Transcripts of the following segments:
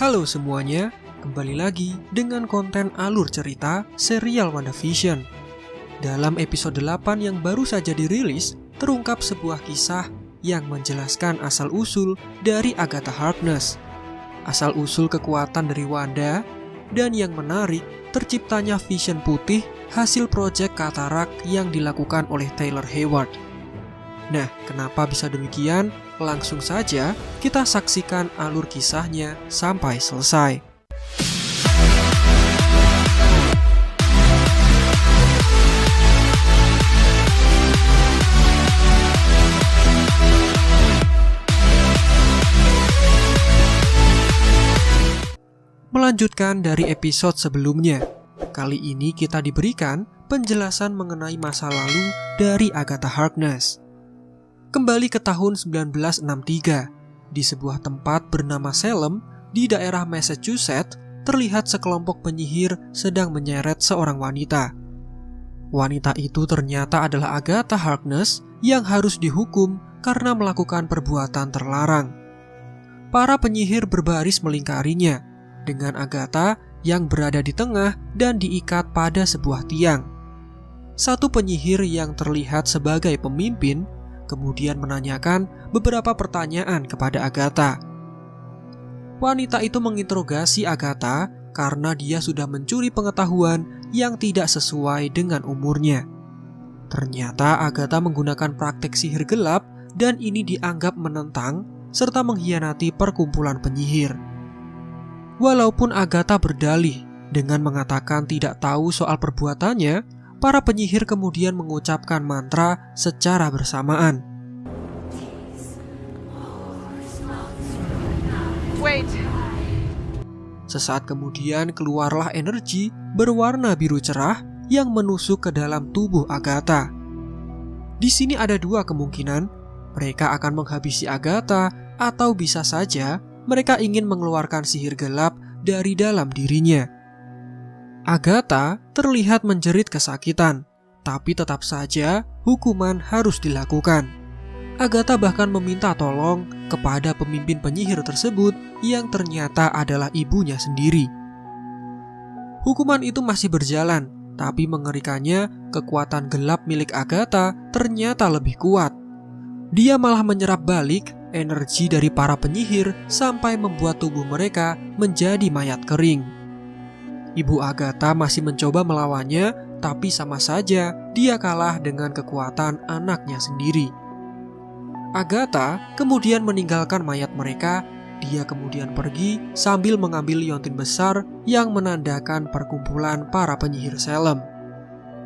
Halo semuanya, kembali lagi dengan konten alur cerita serial WandaVision. Dalam episode 8 yang baru saja dirilis, terungkap sebuah kisah yang menjelaskan asal-usul dari Agatha Harkness, asal-usul kekuatan dari Wanda, dan yang menarik, terciptanya Vision putih hasil proyek katarak yang dilakukan oleh Taylor Hayward. Nah, kenapa bisa demikian? Langsung saja kita saksikan alur kisahnya sampai selesai. Melanjutkan dari episode sebelumnya, kali ini kita diberikan penjelasan mengenai masa lalu dari Agatha Harkness. Kembali ke tahun 1963, di sebuah tempat bernama Salem di daerah Massachusetts, terlihat sekelompok penyihir sedang menyeret seorang wanita. Wanita itu ternyata adalah Agatha Harkness yang harus dihukum karena melakukan perbuatan terlarang. Para penyihir berbaris melingkarinya, dengan Agatha yang berada di tengah dan diikat pada sebuah tiang. Satu penyihir yang terlihat sebagai pemimpin kemudian menanyakan beberapa pertanyaan kepada Agatha. Wanita itu menginterogasi Agatha karena dia sudah mencuri pengetahuan yang tidak sesuai dengan umurnya. Ternyata Agatha menggunakan praktek sihir gelap dan ini dianggap menentang serta mengkhianati perkumpulan penyihir. Walaupun Agatha berdalih dengan mengatakan tidak tahu soal perbuatannya, para penyihir kemudian mengucapkan mantra secara bersamaan. Wait. Sesaat kemudian keluarlah energi berwarna biru cerah yang menusuk ke dalam tubuh Agatha. Di sini ada dua kemungkinan, mereka akan menghabisi Agatha atau bisa saja mereka ingin mengeluarkan sihir gelap dari dalam dirinya. Agatha terlihat menjerit kesakitan, tapi tetap saja hukuman harus dilakukan. Agatha bahkan meminta tolong kepada pemimpin penyihir tersebut yang ternyata adalah ibunya sendiri. Hukuman itu masih berjalan, tapi mengerikannya kekuatan gelap milik Agatha ternyata lebih kuat. Dia malah menyerap balik energi dari para penyihir sampai membuat tubuh mereka menjadi mayat kering. Ibu Agatha masih mencoba melawannya, tapi sama saja dia kalah dengan kekuatan anaknya sendiri. Agatha kemudian meninggalkan mayat mereka. Dia kemudian pergi sambil mengambil liontin besar yang menandakan perkumpulan para penyihir Salem.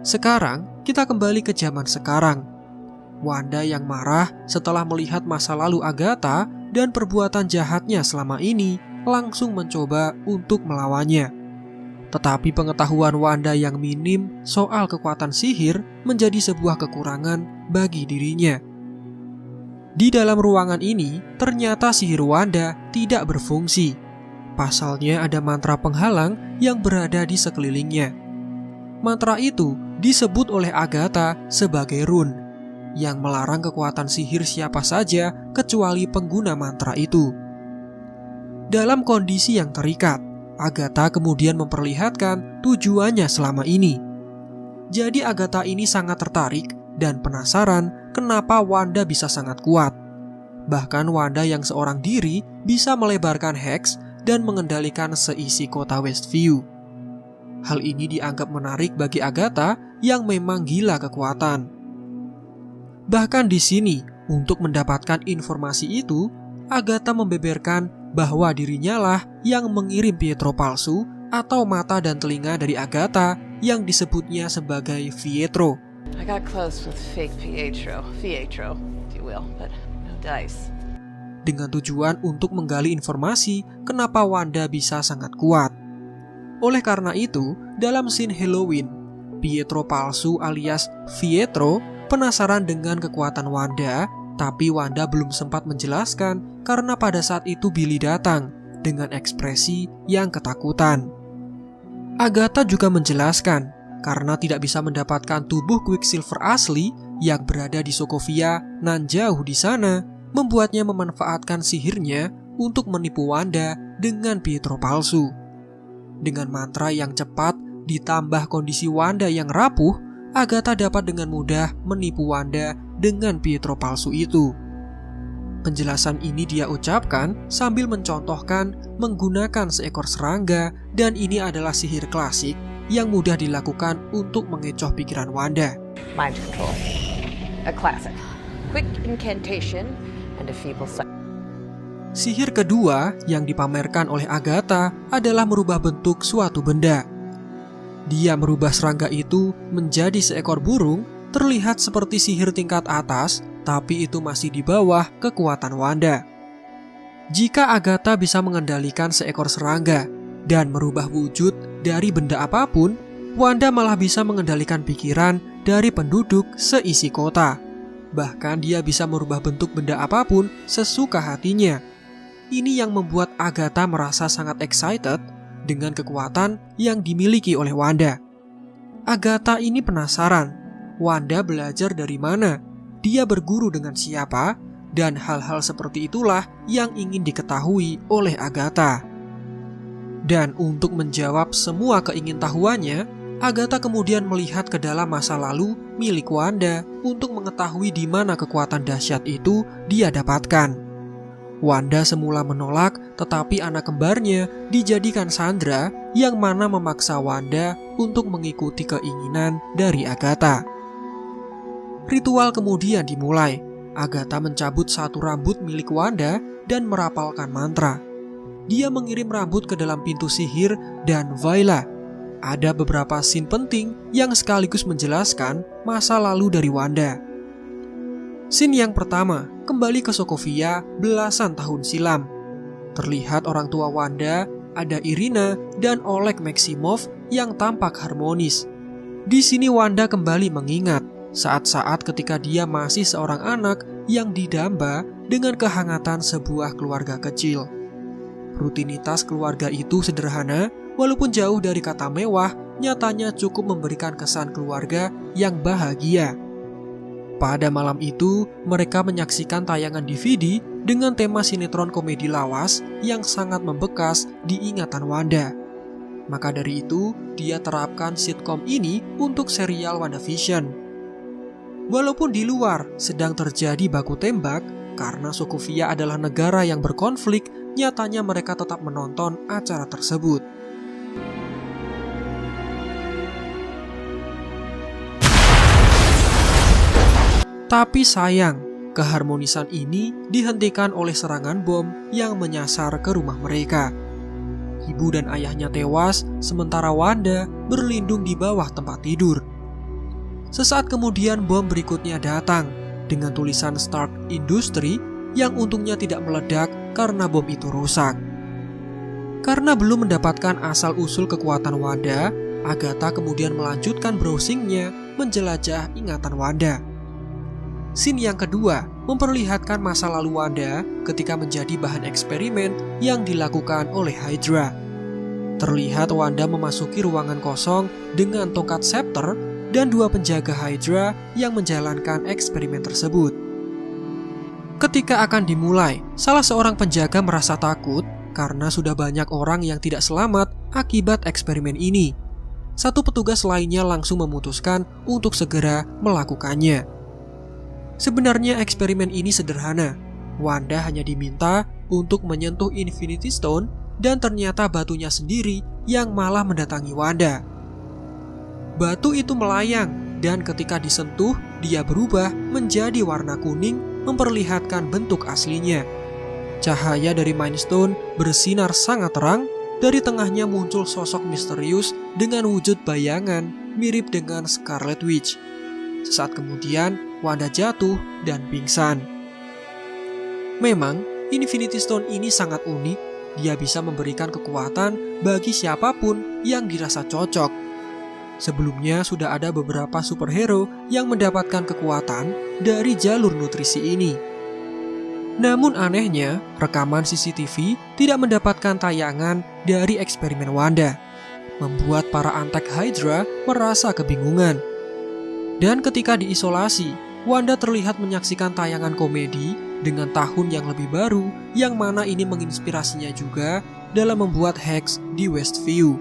Sekarang kita kembali ke zaman sekarang. Wanda yang marah setelah melihat masa lalu Agatha dan perbuatan jahatnya selama ini langsung mencoba untuk melawannya. Tetapi pengetahuan Wanda yang minim soal kekuatan sihir menjadi sebuah kekurangan bagi dirinya. Di dalam ruangan ini, ternyata sihir Wanda tidak berfungsi. Pasalnya ada mantra penghalang yang berada di sekelilingnya. Mantra itu disebut oleh Agatha sebagai rune, yang melarang kekuatan sihir siapa saja kecuali pengguna mantra itu. Dalam kondisi yang terikat, Agatha kemudian memperlihatkan tujuannya selama ini. Jadi Agatha ini sangat tertarik dan penasaran kenapa Wanda bisa sangat kuat. Bahkan Wanda yang seorang diri bisa melebarkan hex dan mengendalikan seisi kota Westview. Hal ini dianggap menarik bagi Agatha yang memang gila kekuatan. Bahkan di sini, untuk mendapatkan informasi itu, Agatha membeberkan bahwa dirinya lah yang mengirim Pietro palsu atau mata dan telinga dari Agatha yang disebutnya sebagai Pietro. I got close with fake Pietro, if you will, but no dice. Dengan tujuan untuk menggali informasi kenapa Wanda bisa sangat kuat. Oleh karena itu, dalam scene Halloween, Pietro palsu alias Pietro penasaran dengan kekuatan Wanda, tapi Wanda belum sempat menjelaskan karena pada saat itu Billy datang dengan ekspresi yang ketakutan. Agatha juga menjelaskan karena tidak bisa mendapatkan tubuh Quicksilver asli yang berada di Sokovia nan jauh di sana, membuatnya memanfaatkan sihirnya untuk menipu Wanda dengan Pietro palsu. Dengan mantra yang cepat ditambah kondisi Wanda yang rapuh, Agatha dapat dengan mudah menipu Wanda dengan Pietro palsu itu. Penjelasan ini dia ucapkan sambil mencontohkan menggunakan seekor serangga, dan ini adalah sihir klasik yang mudah dilakukan untuk mengecoh pikiran Wanda. Mind control. A classic. Quick incantation and a feeble sight. Sihir kedua yang dipamerkan oleh Agatha adalah merubah bentuk suatu benda. Dia merubah serangga itu menjadi seekor burung, terlihat seperti sihir tingkat atas, tapi itu masih di bawah kekuatan Wanda. Jika Agatha bisa mengendalikan seekor serangga dan merubah wujud dari benda apapun, Wanda malah bisa mengendalikan pikiran dari penduduk seisi kota. Bahkan dia bisa merubah bentuk benda apapun sesuka hatinya. Ini yang membuat Agatha merasa sangat excited dengan kekuatan yang dimiliki oleh Wanda. Agatha ini penasaran, Wanda belajar dari mana, dia berguru dengan siapa, dan hal-hal seperti itulah yang ingin diketahui oleh Agatha. Dan untuk menjawab semua keingintahuannya, Agatha kemudian melihat ke dalam masa lalu milik Wanda untuk mengetahui di mana kekuatan dahsyat itu dia dapatkan. Wanda semula menolak, tetapi anak kembarnya dijadikan sandera yang mana memaksa Wanda untuk mengikuti keinginan dari Agatha. Ritual kemudian dimulai. Agatha mencabut satu rambut milik Wanda dan merapalkan mantra. Dia mengirim rambut ke dalam pintu sihir dan voila, ada beberapa scene penting yang sekaligus menjelaskan masa lalu dari Wanda. Scene yang pertama, kembali ke Sokovia belasan tahun silam. Terlihat orang tua Wanda, ada Irina dan Oleg Maximov yang tampak harmonis. Di sini Wanda kembali mengingat saat-saat ketika dia masih seorang anak yang didamba dengan kehangatan sebuah keluarga kecil. Rutinitas keluarga itu sederhana, walaupun jauh dari kata mewah, nyatanya cukup memberikan kesan keluarga yang bahagia. Pada malam itu, mereka menyaksikan tayangan DVD dengan tema sinetron komedi lawas yang sangat membekas di ingatan Wanda. Maka dari itu, dia terapkan sitkom ini untuk serial WandaVision. Walaupun di luar sedang terjadi baku tembak, karena Sokovia adalah negara yang berkonflik, nyatanya mereka tetap menonton acara tersebut. Tapi sayang, keharmonisan ini dihentikan oleh serangan bom yang menyasar ke rumah mereka. Ibu dan ayahnya tewas, sementara Wanda berlindung di bawah tempat tidur. Sesaat kemudian bom berikutnya datang dengan tulisan Stark Industry yang untungnya tidak meledak karena bom itu rusak. Karena belum mendapatkan asal-usul kekuatan Wanda, Agatha kemudian melanjutkan browsingnya menjelajah ingatan Wanda. Scene yang kedua memperlihatkan masa lalu Wanda ketika menjadi bahan eksperimen yang dilakukan oleh Hydra. Terlihat Wanda memasuki ruangan kosong dengan tongkat scepter dan dua penjaga Hydra yang menjalankan eksperimen tersebut. Ketika akan dimulai, salah seorang penjaga merasa takut karena sudah banyak orang yang tidak selamat akibat eksperimen ini. Satu petugas lainnya langsung memutuskan untuk segera melakukannya. Sebenarnya eksperimen ini sederhana. Wanda hanya diminta untuk menyentuh Infinity Stone dan ternyata batunya sendiri yang malah mendatangi Wanda. Batu itu melayang dan ketika disentuh, dia berubah menjadi warna kuning memperlihatkan bentuk aslinya. Cahaya dari Mind Stone bersinar sangat terang, dari tengahnya muncul sosok misterius dengan wujud bayangan mirip dengan Scarlet Witch. Sesaat kemudian, Wanda jatuh dan pingsan. Memang, Infinity Stone ini sangat unik. Dia bisa memberikan kekuatan bagi siapapun yang dirasa cocok. Sebelumnya sudah ada beberapa superhero yang mendapatkan kekuatan dari jalur nutrisi ini. Namun anehnya, rekaman CCTV tidak mendapatkan tayangan dari eksperimen Wanda, membuat para antek Hydra merasa kebingungan. Dan ketika diisolasi, Wanda terlihat menyaksikan tayangan komedi dengan tahun yang lebih baru, yang mana ini menginspirasinya juga dalam membuat Hex di Westview.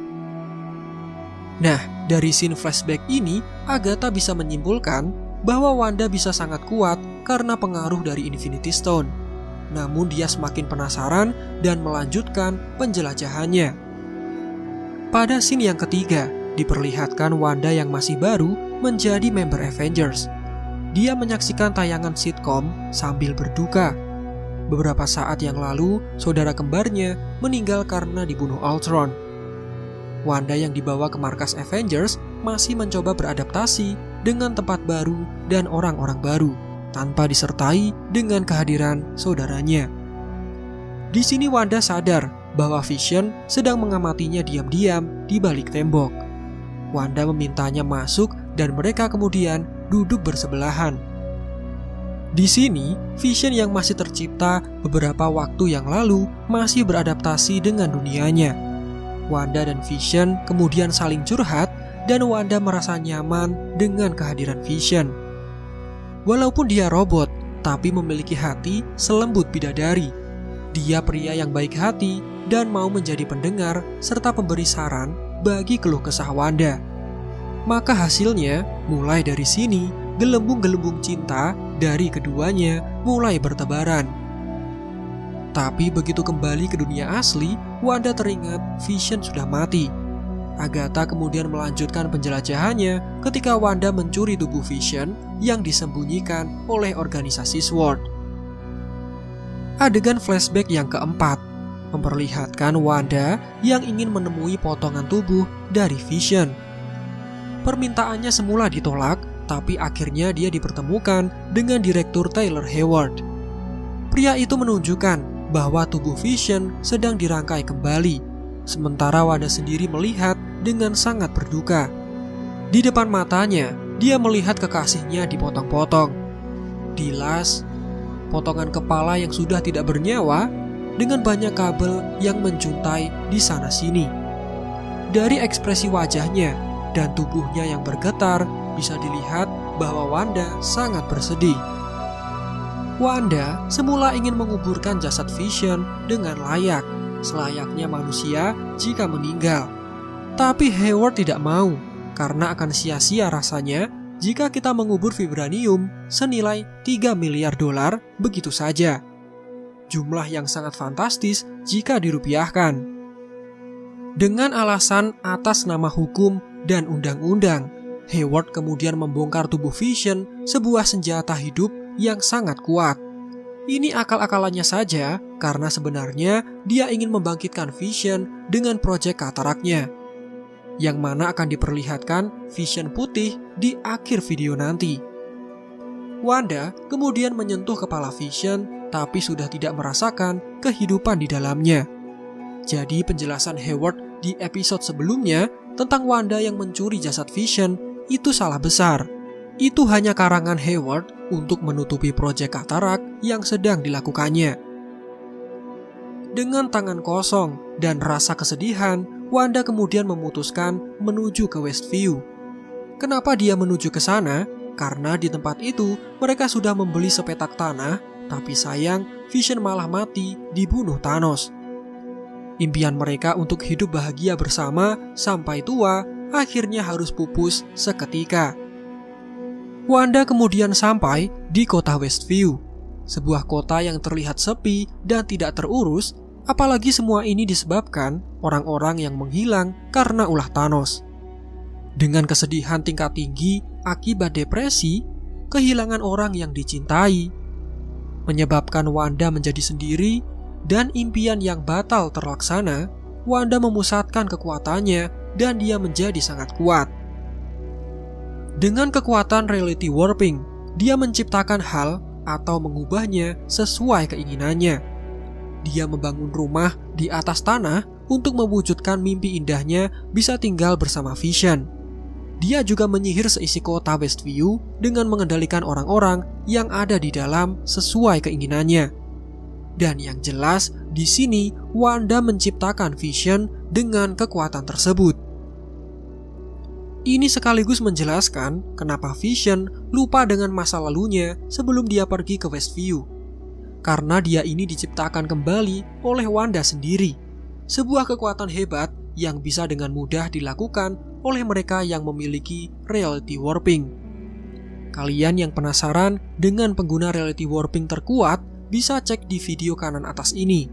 Nah, dari scene flashback ini, Agatha bisa menyimpulkan bahwa Wanda bisa sangat kuat karena pengaruh dari Infinity Stone. Namun dia semakin penasaran dan melanjutkan penjelajahannya. Pada scene yang ketiga, diperlihatkan Wanda yang masih baru menjadi member Avengers. Dia menyaksikan tayangan sitkom sambil berduka. Beberapa saat yang lalu, saudara kembarnya meninggal karena dibunuh Ultron. Wanda yang dibawa ke markas Avengers masih mencoba beradaptasi dengan tempat baru dan orang-orang baru, tanpa disertai dengan kehadiran saudaranya. Di sini Wanda sadar bahwa Vision sedang mengamatinya diam-diam di balik tembok. Wanda memintanya masuk dan mereka kemudian duduk bersebelahan. Di sini, Vision yang masih tercipta beberapa waktu yang lalu masih beradaptasi dengan dunianya. Wanda dan Vision kemudian saling curhat dan Wanda merasa nyaman dengan kehadiran Vision. Walaupun dia robot, tapi memiliki hati selembut bidadari. Dia pria yang baik hati dan mau menjadi pendengar serta pemberi saran bagi keluh kesah Wanda. Maka hasilnya, mulai dari sini, gelembung-gelembung cinta dari keduanya mulai bertebaran. Tapi begitu kembali ke dunia asli, Wanda teringat Vision sudah mati. Agatha kemudian melanjutkan penjelajahannya ketika Wanda mencuri tubuh Vision yang disembunyikan oleh organisasi SWORD. Adegan flashback yang keempat memperlihatkan Wanda yang ingin menemui potongan tubuh dari Vision. Permintaannya semula ditolak, tapi akhirnya dia dipertemukan dengan Direktur Taylor Hayward. Pria itu menunjukkan bahwa tubuh Vision sedang dirangkai kembali, sementara Wanda sendiri melihat dengan sangat berduka. Di depan matanya, dia melihat kekasihnya dipotong-potong. Dilas, potongan kepala yang sudah tidak bernyawa, dengan banyak kabel yang menjuntai di sana-sini. Dari ekspresi wajahnya dan tubuhnya yang bergetar, bisa dilihat bahwa Wanda sangat bersedih. Wanda semula ingin menguburkan jasad Vision dengan layak, selayaknya manusia jika meninggal. Tapi Hayward tidak mau, karena akan sia-sia rasanya jika kita mengubur vibranium senilai $3 miliar begitu saja. Jumlah yang sangat fantastis jika dirupiahkan. Dengan alasan atas nama hukum dan undang-undang, Hayward kemudian membongkar tubuh Vision, sebuah senjata hidup yang sangat kuat. Ini akal-akalannya saja, karena sebenarnya dia ingin membangkitkan Vision dengan proyek kataraknya, yang mana akan diperlihatkan Vision putih di akhir video nanti. Wanda kemudian menyentuh kepala Vision, tapi sudah tidak merasakan kehidupan di dalamnya. Jadi penjelasan Hayward di episode sebelumnya tentang Wanda yang mencuri jasad Vision itu salah besar. Itu hanya karangan Hayward untuk menutupi proyek katarak yang sedang dilakukannya. Dengan tangan kosong dan rasa kesedihan, Wanda kemudian memutuskan menuju ke Westview. Kenapa dia menuju ke sana? Karena di tempat itu mereka sudah membeli sepetak tanah, tapi sayang Vision malah mati dibunuh Thanos. Impian mereka untuk hidup bahagia bersama sampai tua akhirnya harus pupus seketika. Wanda kemudian sampai di kota Westview, sebuah kota yang terlihat sepi dan tidak terurus, apalagi semua ini disebabkan orang-orang yang menghilang karena ulah Thanos. Dengan kesedihan tingkat tinggi akibat depresi, kehilangan orang yang dicintai, menyebabkan Wanda menjadi sendiri, dan impian yang batal terlaksana, Wanda memusatkan kekuatannya dan dia menjadi sangat kuat. Dengan kekuatan reality warping, dia menciptakan hal atau mengubahnya sesuai keinginannya. Dia membangun rumah di atas tanah untuk mewujudkan mimpi indahnya bisa tinggal bersama Vision. Dia juga menyihir seisi kota Westview dengan mengendalikan orang-orang yang ada di dalam sesuai keinginannya. Dan yang jelas, di sini Wanda menciptakan Vision dengan kekuatan tersebut. Ini sekaligus menjelaskan kenapa Vision lupa dengan masa lalunya sebelum dia pergi ke Westview. karena dia ini diciptakan kembali oleh Wanda sendiri. Sebuah kekuatan hebat yang bisa dengan mudah dilakukan oleh mereka yang memiliki reality warping. Kalian yang penasaran dengan pengguna reality warping terkuat bisa cek di video kanan atas ini.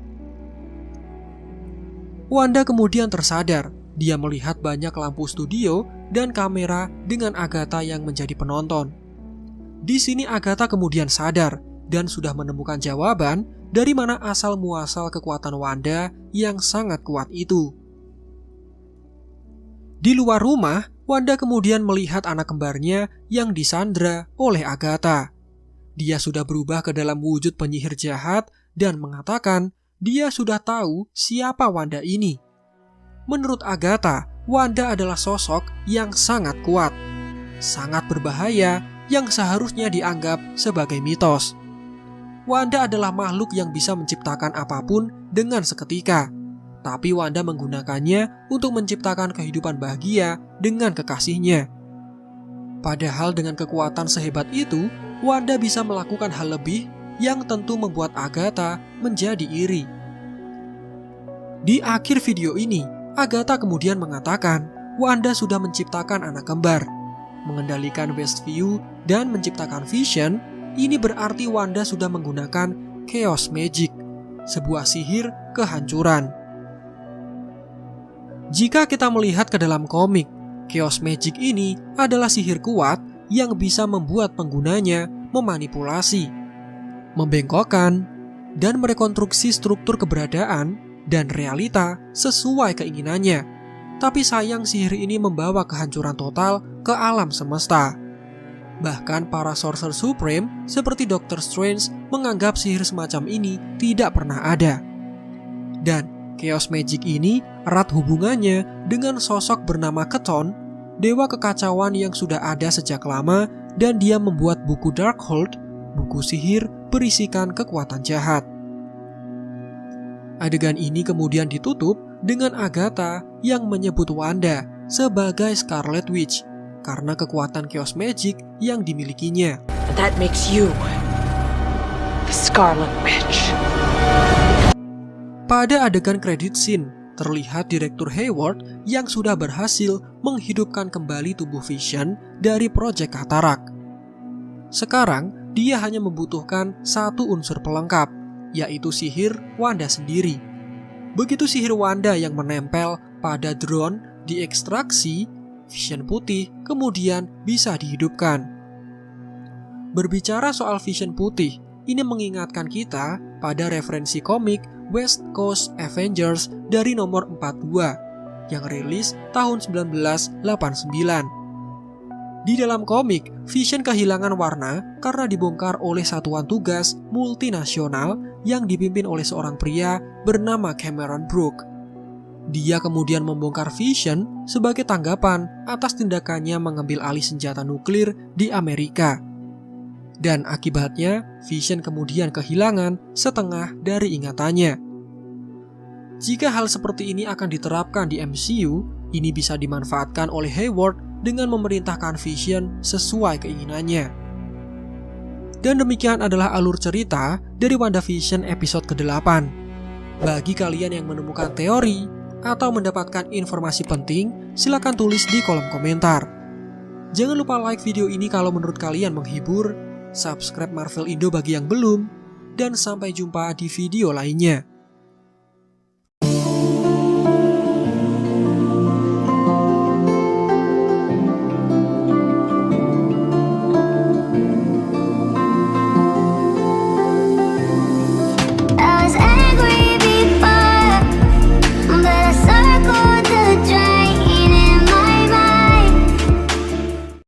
Wanda kemudian tersadar. Dia melihat banyak lampu studio dan kamera dengan Agatha yang menjadi penonton. Di sini Agatha kemudian sadar dan sudah menemukan jawaban dari mana asal muasal kekuatan Wanda yang sangat kuat itu. Di luar rumah, Wanda kemudian melihat anak kembarnya yang disandra oleh Agatha. Dia sudah berubah ke dalam wujud penyihir jahat dan mengatakan dia sudah tahu siapa Wanda ini. Menurut Agatha, Wanda adalah sosok yang sangat kuat, sangat berbahaya yang seharusnya dianggap sebagai mitos. Wanda adalah makhluk yang bisa menciptakan apapun dengan seketika, tapi Wanda menggunakannya untuk menciptakan kehidupan bahagia dengan kekasihnya. Padahal dengan kekuatan sehebat itu, Wanda bisa melakukan hal lebih yang tentu membuat Agatha menjadi iri. Di akhir video ini, Agatha kemudian mengatakan Wanda sudah menciptakan anak kembar, mengendalikan Westview, dan menciptakan Vision. Ini berarti Wanda sudah menggunakan Chaos Magic, sebuah sihir kehancuran. Jika kita melihat ke dalam komik, Chaos Magic ini adalah sihir kuat yang bisa membuat penggunanya memanipulasi, membengkokkan, dan merekonstruksi struktur keberadaan dan realita sesuai keinginannya. Tapi sayang sihir ini membawa kehancuran total ke alam semesta. Bahkan para Sorcerer Supreme seperti Doctor Strange menganggap sihir semacam ini tidak pernah ada. Dan Chaos Magic ini erat hubungannya dengan sosok bernama Chthon, dewa kekacauan yang sudah ada sejak lama, dan dia membuat buku Darkhold, buku sihir berisikan kekuatan jahat. Adegan ini kemudian ditutup dengan Agatha yang menyebut Wanda sebagai Scarlet Witch karena kekuatan Chaos Magic yang dimilikinya. That makes you the Scarlet Witch. Pada adegan credit scene, terlihat Direktur Hayward yang sudah berhasil menghidupkan kembali tubuh Vision dari Project Cataract. Sekarang, dia hanya membutuhkan satu unsur pelengkap, yaitu sihir Wanda sendiri. Begitu sihir Wanda yang menempel pada drone diekstraksi, Vision putih kemudian bisa dihidupkan. Berbicara soal Vision putih, ini mengingatkan kita pada referensi komik West Coast Avengers dari nomor 42 yang rilis tahun 1989. Di dalam komik, Vision kehilangan warna karena dibongkar oleh satuan tugas multinasional yang dipimpin oleh seorang pria bernama Cameron Brooke. Dia kemudian membongkar Vision sebagai tanggapan atas tindakannya mengambil alih senjata nuklir di Amerika. Dan akibatnya, Vision kemudian kehilangan setengah dari ingatannya. Jika hal seperti ini akan diterapkan di MCU, ini bisa dimanfaatkan oleh Hayward dengan memerintahkan Vision sesuai keinginannya. Dan demikian adalah alur cerita dari WandaVision episode ke-8. Bagi kalian yang menemukan teori atau mendapatkan informasi penting, silakan tulis di kolom komentar. Jangan lupa like video ini kalau menurut kalian menghibur, subscribe Marvel Indo bagi yang belum, dan sampai jumpa di video lainnya.